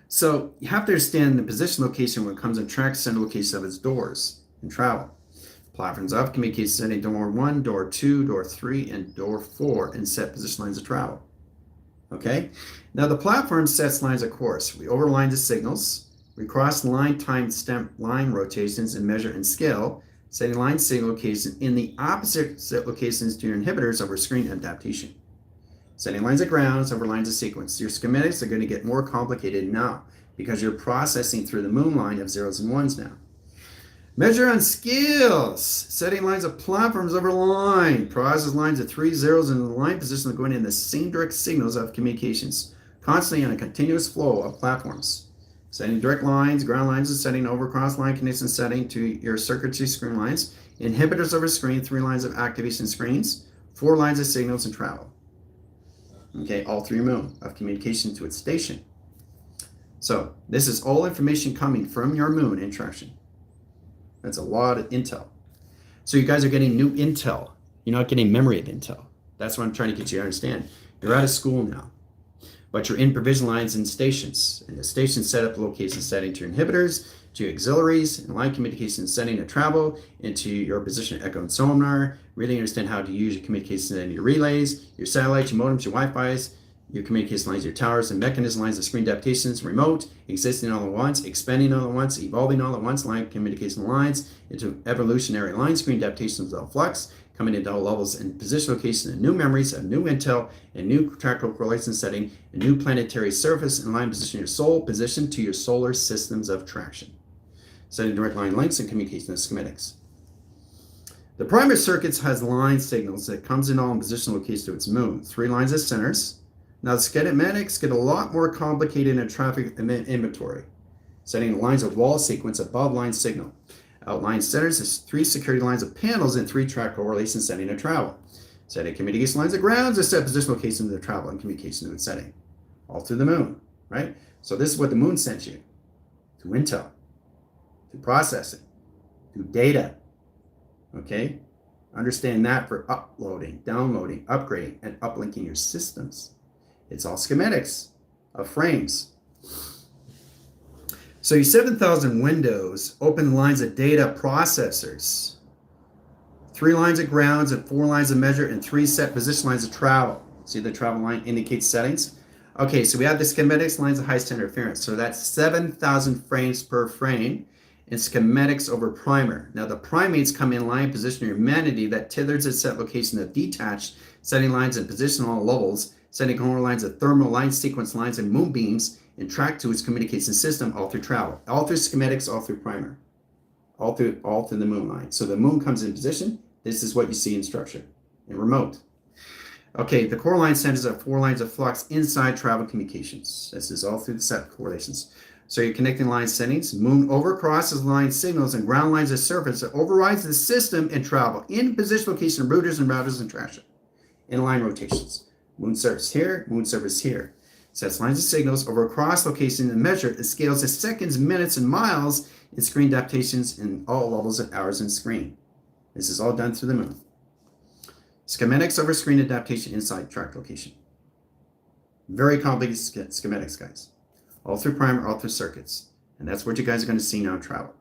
So you have to understand the position location when it comes in track center location of its doors and travel. Platforms of communication setting door 1, door 2, door 3, and door 4 and set position lines of travel. Okay, now the platform sets lines of course. We overline the signals. We cross line time stem line rotations and measure and scale, setting line signal location in the opposite set locations to your inhibitors over screen adaptation. Setting lines of grounds over lines of sequence. Your schematics are going to get more complicated now because you're processing through the moon line of zeros and ones now. Measure on scales. Setting lines of platforms over line. Process lines of 3 zeros in the line position going in the same direct signals of communications, constantly on a continuous flow of platforms. Setting direct lines, ground lines, and setting over cross line condition setting to your circuitry screen lines. Inhibitors over screen, 3 lines of activation screens, 4 lines of signals and travel. Okay, all through your moon of communication to its station. So this is all information coming from your moon in traction. That's a lot of intel. So you guys are getting new intel. You're not getting memory of intel. That's what I'm trying to get you to understand. You're out of school now, but you're in provision lines and stations. And the station set up location setting to your inhibitors, to your auxiliaries, and line communication setting to travel, into your position echo and sonar. Really understand how to use your communication setting, your relays, your satellites, your modems, your Wi-Fi's, your communication lines, your towers, and mechanism lines of screen adaptations, remote, existing all at once, expanding all at once, evolving all at once, line communication lines into evolutionary line screen adaptations of flux, coming into all levels and position location and new memories, a new intel, and new trackable correlation setting, a new planetary surface, and line position your soul position to your solar systems of traction. Setting direct line links and communication of schematics. The primary circuits has line signals that comes in all in position location to its moon. 3 lines as centers. Now the schematics get a lot more complicated in traffic inventory. Setting the lines of wall sequence above line signal. Outline centers is 3 security lines of panels and 3 track correlation setting of travel. Setting communication lines of grounds is set position location of the travel and communication node setting. All through the moon, right? So this is what the moon sends you. To intel, to processing, to data. Okay? Understand that for uploading, downloading, upgrading, and uplinking your systems. It's all schematics of frames. So your 7,000 windows open lines of data processors. 3 lines of grounds and 4 lines of measure and 3 set position lines of travel. See the travel line indicates settings? Okay, so we have the schematics lines of high standard interference. So that's 7,000 frames per frame and schematics over primer. Now the primates come in line position of humanity that tethers its set location of detached setting lines and position all levels, setting corner lines of thermal line sequence lines and moonbeams and track to its communication system all through travel, all through schematics, all through primer, all through the moon line. So the moon comes in position. This is what you see in structure and remote. Okay, the core line centers are 4 lines of flux inside travel communications. This is all through the set correlations. So you're connecting line settings. Moon overcrosses line signals and ground lines of surface that overrides the system and travel in position location of routers and traction. In line rotations. Moon surface here, moon surface here. Sets lines of signals over across location and measure. It scales to seconds, minutes, and miles in screen adaptations in all levels of hours in screen. This is all done through the moon. Schematics over screen adaptation inside track location. Very complicated schematics, guys. All through primer, all through circuits. And that's what you guys are going to see now in travel.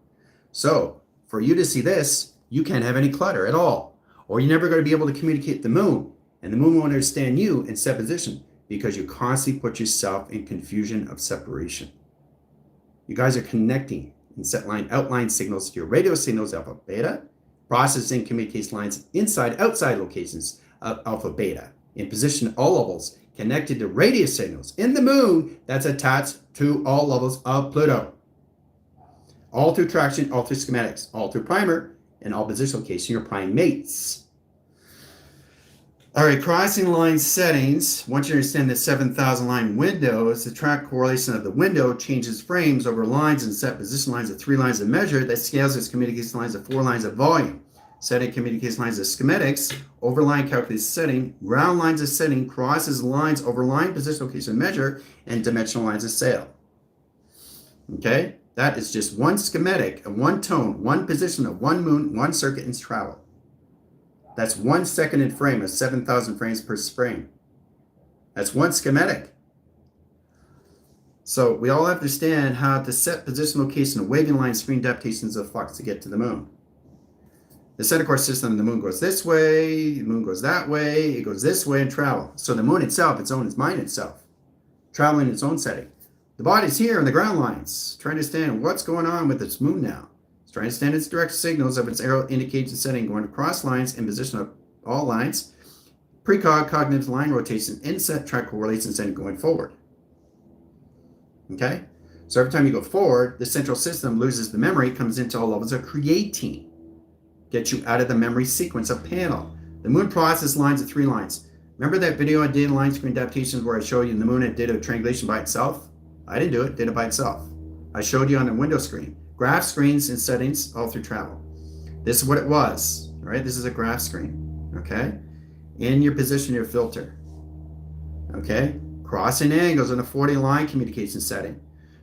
So, for you to see this, you can't have any clutter at all. Or you're never going to be able to communicate the moon. And the moon won't understand you in set position because you constantly put yourself in confusion of separation. You guys are connecting in set line outline signals to your radio signals alpha beta, processing communication lines inside outside locations of alpha beta in position at all levels connected to radio signals in the moon that's attached to all levels of Pluto. All through traction, all through schematics, all through primer, and all position location, your primates. All right, crossing line settings. Once you understand the 7,000 line windows, the track correlation of the window changes frames over lines and set position lines of 3 lines of measure that scales its communication lines of 4 lines of volume. Setting communication lines of schematics, over line calculated setting, ground lines of setting, crosses lines over line position location measure, and dimensional lines of sail. Okay, that is just one schematic of one tone, one position of one moon, one circuit in travel. That's 1 second in frame of 7,000 frames per frame. That's one schematic. So we all understand how to set position location of waving line screen adaptations of flux to get to the moon. The center core system of the moon goes this way, the moon goes that way, it goes this way and travel. So the moon itself, its mind itself, traveling its own setting. The body's here in the ground lines, trying to understand what's going on with its moon now. Try to understand its direct signals of its arrow indicates the setting going across lines in position of all lines. Precog cognitive line rotation, inset track correlation setting going forward. Okay? So every time you go forward, the central system loses the memory, comes into all levels of creating. Get you out of the memory sequence of panel. The moon processes lines of 3 lines. Remember that video I did in line screen adaptations where I showed you the moon it did a triangulation by itself? I didn't do it, did it by itself. I showed you on the window screen. Graph screens and settings all through travel. This is what it was, all right? This is a graph screen, okay? In your position, your filter, okay? Crossing angles in a 40 line communication setting.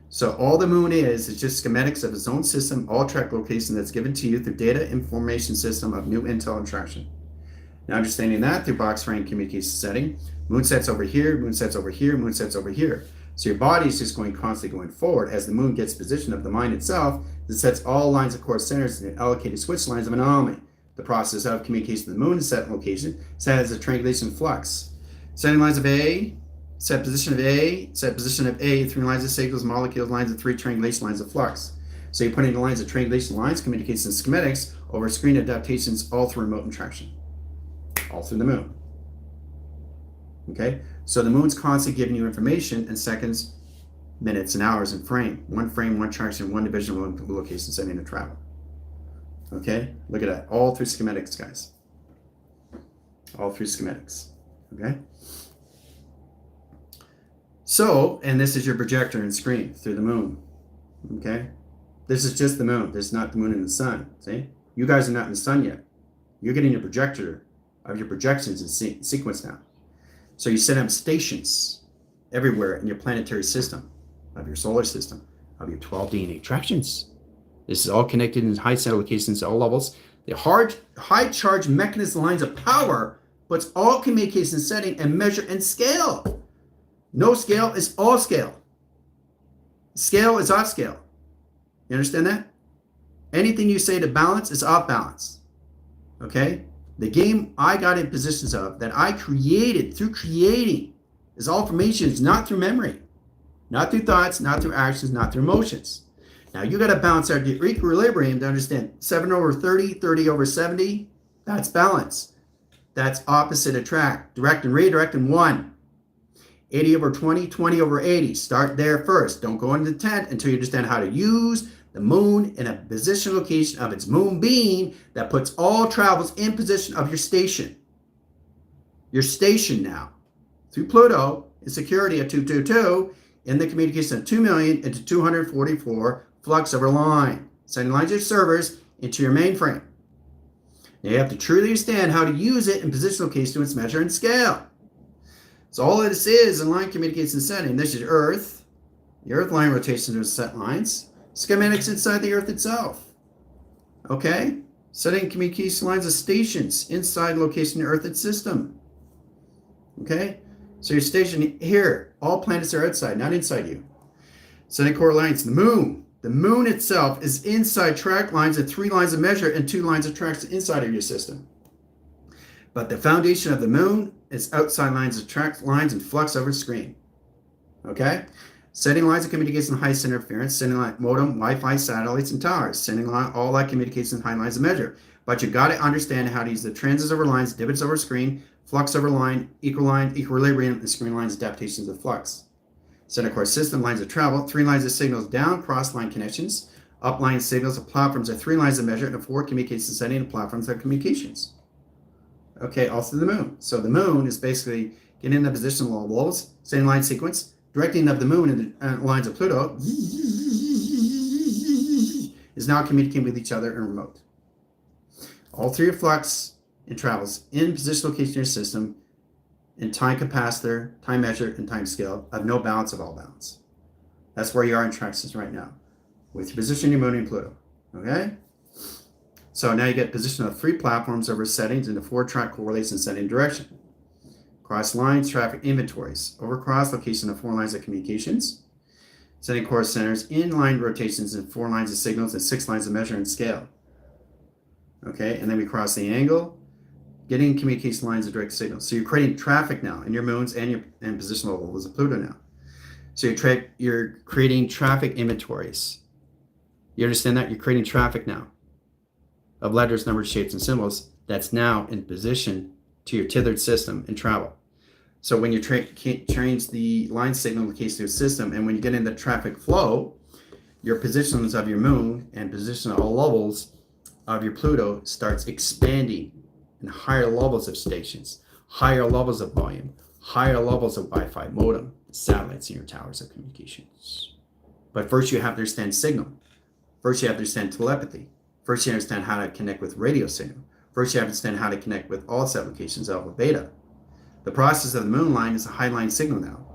So all the moon is just schematics of its own system, all track location that's given to you through data information system of new intel and traction. Now understanding that through box frame communication setting, moon sets over here, moon sets over here, moon sets over here. So your body is just going constantly going forward as the moon gets position of the mind itself that sets all lines of course centers and allocated switch lines of anomaly. The process of communication of the moon is set location, set as a triangulation flux. Setting lines of A, set position of A, set position of A, 3 lines of signals, molecules, lines of 3 triangulation lines of flux. So you're putting the lines of triangulation lines, communication schematics over screen adaptations all through remote interaction. All through the moon. Okay? So the moon's constantly giving you information in seconds, minutes, and hours in frame. 1 frame, 1 traction, 1 division, 1 location setting of travel. Okay, look at that. All through schematics, guys. All through schematics. Okay. So, and this is your projector and screen through the moon. Okay. This is just the moon. This is not the moon and the sun. See? You guys are not in the sun yet. You're getting a projector of your projections in sequence now. So you set up stations everywhere in your planetary system, of your solar system, of your 12 DNA attractions. This is all connected in high center locations at all levels. The high charge mechanism lines of power puts all communication setting and measure and scale. No scale is all scale. Scale is off scale. You understand that? Anything you say to balance is off balance. Okay? The game I got in positions of that I created through creating is all formations, not through memory, not through thoughts, not through actions, not through emotions. Now you got to balance out your equilibrium to understand 7 over 30, 30 over 70. That's balance. That's opposite attract. Direct and redirect in 1. 80 over 20, 20 over 80. Start there first. Don't go into the tent until you understand how to use the moon in a position location of its moon beam that puts all travels in position of your station. Your station now. Through Pluto in security at 222 in the communication of 2 million into 244 flux over line. Sending lines of servers into your mainframe. Now you have to truly understand how to use it in position location to its measure and scale. So all this is in line communication setting. This is Earth. The Earth line rotation is set lines. Schematics inside the Earth itself. Okay? Setting communication lines of stations inside location of the Earth its system. Okay? So your station here, all planets are outside, not inside you. Setting core lines, the moon. The moon itself is inside track lines and 3 lines of measure and 2 lines of tracks inside of your system. But the foundation of the moon is outside lines of track lines and flux over screen. Okay? Setting lines of communication high center interference, sending line modem, Wi-Fi, satellites, and towers. Sending line all that communication high lines of measure. But you got to understand how to use the transits over lines, divots over screen, flux over line, equilibrium, and screen lines adaptations of flux. Center core system lines of travel, 3 lines of signals down, cross line connections, up line signals of platforms are 3 lines of measure, and 4 communication setting and platforms of communications. Okay, also the moon. So the moon is basically getting in the position of levels, same line sequence, directing of the moon in the lines of Pluto is now communicating with each other in remote. All 3 are flux and travels in position location in your system in time capacitor, time measure, and time scale of no balance of all balance. That's where you are in track system right now with your position, your moon, and Pluto. Okay? So now you get position of 3 platforms over settings into 4 track correlates and setting direction. Cross lines, traffic inventories. Over cross location of 4 lines of communications. Setting core centers, in-line rotations and 4 lines of signals and 6 lines of measure and scale. Okay, and then we cross the angle, getting communication lines of direct signals. So you're creating traffic now in your moons and your position levels of Pluto now. So you're creating traffic inventories. You understand that? You're creating traffic now of letters, numbers, shapes, and symbols that's now in position to your tethered system and travel. So when you change the line signal location to a system, and when you get into traffic flow, your positions of your moon and position at all levels of your Pluto starts expanding in higher levels of stations, higher levels of volume, higher levels of Wi-Fi modem, satellites, and your towers of communications. But first you have to understand signal. First you have to understand telepathy. First you understand how to connect with radio signal. First you have to understand how to connect with all applications alpha beta. The process of the moon line is a high line signal now.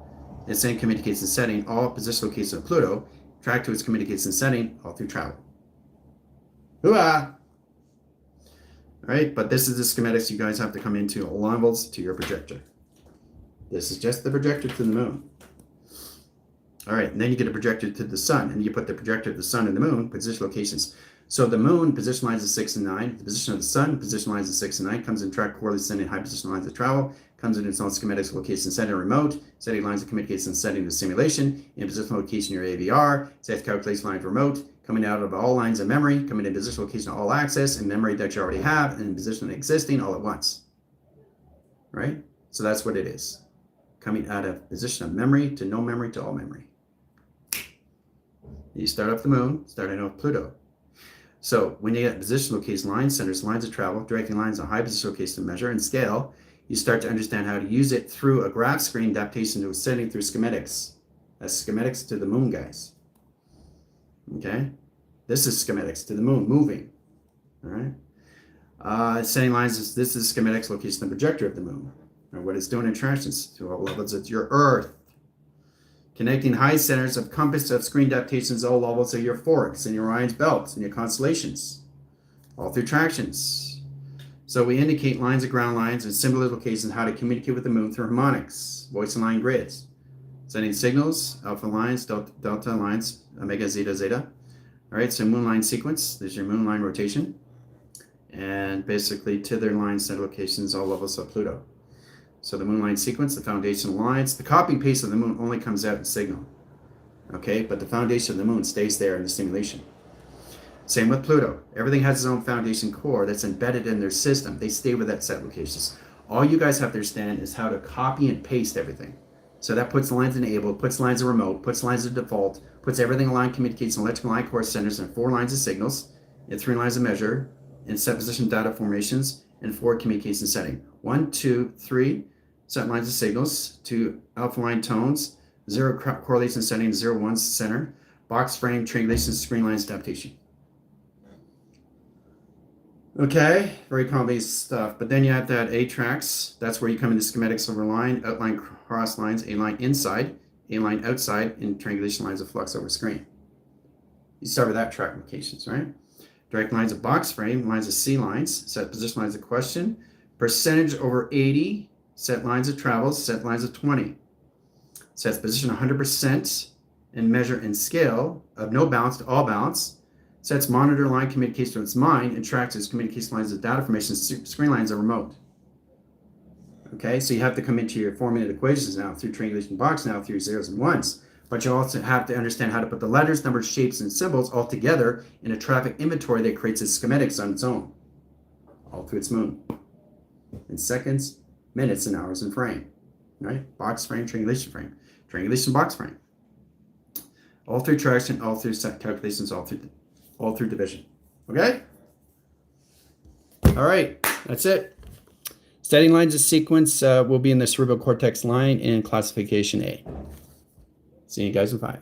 It's in communication setting, all position locations of Pluto, track to its communication setting, all through travel. Hooah! All right, but this is the schematics you guys have to come into all levels to your projector. This is just the projector to the moon. All right, and then you get a projector to the sun, and you put the projector of the sun and the moon, position locations. So the moon, position lines of 6 and 9. The position of the sun, position lines of 6 and 9, comes in track correlates sending high position lines of travel, comes in its own schematics location setting remote, setting lines of communication setting to simulation, in position location your AVR, set calculation line remote, coming out of all lines of memory, coming in position location all access, and memory that you already have, and in position existing all at once. Right? So that's what it is. Coming out of position of memory to no memory to all memory. You start off the moon, starting off Pluto. So when you get position, location, line centers, lines of travel, directing lines on high position, location, measure, and scale, you start to understand how to use it through a graph screen adaptation to setting through schematics. That's schematics to the moon, guys. Okay? This is schematics to the moon, moving. All right? Setting lines, this is schematics, location, the projector of the moon. Or what it's doing in transitions to all levels of your Earth. Connecting high centers of compass of screen adaptations, all levels of your forks and your Orion's belts and your constellations, all through tractions. So we indicate lines of ground lines and similar locations how to communicate with the moon through harmonics, voice and line grids, sending signals, alpha lines, delta lines, omega, zeta, zeta. All right, so moon line sequence, there's your moon line rotation, and basically tether line center locations, all levels of Pluto. So the moon line sequence, the foundational lines, the copy and paste of the moon only comes out in signal. Okay, but the foundation of the moon stays there in the simulation. Same with Pluto. Everything has its own foundation core that's embedded in their system. They stay with that set locations. All you guys have to understand is how to copy and paste everything. So that puts lines enabled, puts lines in remote, puts lines in default, puts everything aligned, communicates in electrical line core centers and 4 lines of signals, and 3 lines of measure, and set position data formations, and 4 communication setting. 1, 2, 3 set lines of signals, 2 alpha line tones, 0 correlation setting, 0, 1 center, box frame, triangulation, screen lines adaptation. Okay, very complicated stuff. But then you have to add A tracks. That's where you come into schematics over line, outline cross lines, A line inside, A line outside, and triangulation lines of flux over screen. You start with that track locations, right? Direct lines of box frame, lines of C lines, set position lines of question, percentage over 80, set lines of travels, set lines of 20. Sets position 100% and measure and scale of no balance to all balance. Sets monitor line communication to its mind and tracks its communication lines of data formation, screen lines are remote. Okay, so you have to come into your formulated equations now through triangulation box now through zeros and ones. But you also have to understand how to put the letters, numbers, shapes, and symbols all together in a traffic inventory that creates its schematics on its own, all through its moon. In seconds, minutes, and hours in frame. Right? Box frame, triangulation box frame. All through traction, all through set calculations, all through division. Okay? All right, that's it. Setting lines of sequence will be in the cerebral cortex line in classification A. See you guys in 5.